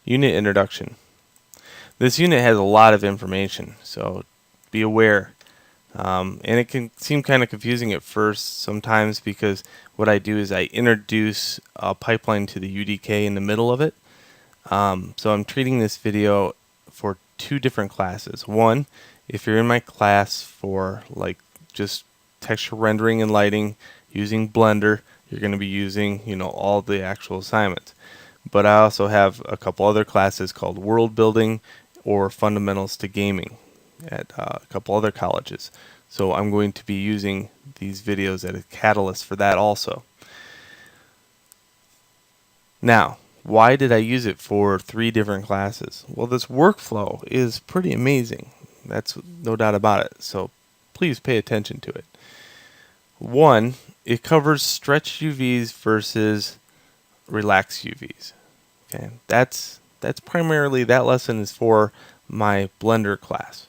Unit introduction. This unit has a lot of information, so be aware. And it can seem kind of confusing at first sometimes because what I do is I introduce a pipeline to the UDK in the middle of it. So I'm treating this video for two different classes. One, if you're in my class for like just texture rendering and lighting using Blender, you're going to be using, all the actual assignments. But I also have a couple other classes called World Building or Fundamentals to Gaming at a couple other colleges. So I'm going to be using these videos as a catalyst for that also. Now, why did I use it for 3 different classes? Well, this workflow is pretty amazing. That's no doubt about it. So please pay attention to it. 1, it covers stretch UVs versus relax UVs. Okay, that's primarily, that lesson is for my Blender class.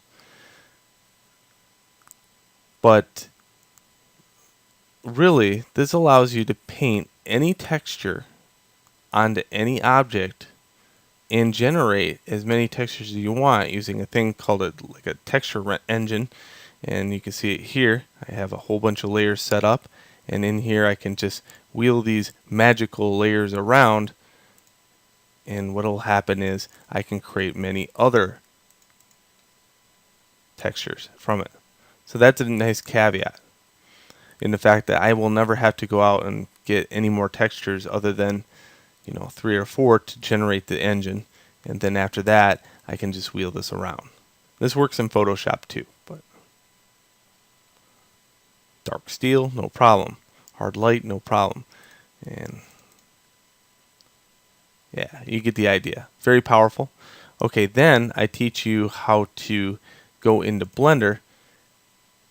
But really, this allows you to paint any texture onto any object and generate as many textures as you want using a thing called like a texture engine. And you can see it here. I have a whole bunch of layers set up, and in here I can just wheel these magical layers around, and what will happen is I can create many other textures from it. So that's a nice caveat in the fact that I will never have to go out and get any more textures other than 3 or 4 to generate the engine, and then after that I can just wheel this around. This works in Photoshop too, but dark steel, no problem. Hard light, no problem. And yeah, you get the idea. Very powerful. Okay, then I teach you how to go into Blender,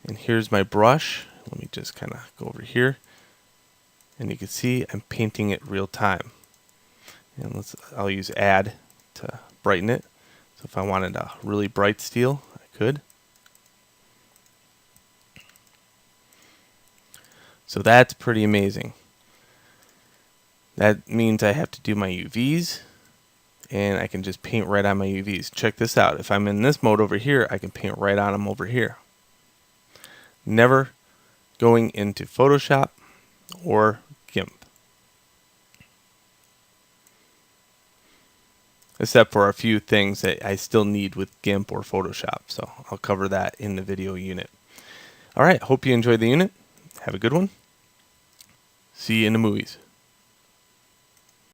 and here's my brush. Let me just kind of go over here, and you can see I'm painting it real time. And I'll use add to brighten it. So if I wanted a really bright steel, I could. So that's pretty amazing. That means I have to do my UVs, and I can just paint right on my UVs. Check this out. If I'm in this mode over here, I can paint right on them over here. Never going into Photoshop or GIMP. Except for a few things that I still need with GIMP or Photoshop. So I'll cover that in the video unit. Alright, hope you enjoyed the unit. Have a good one. See you in the movies.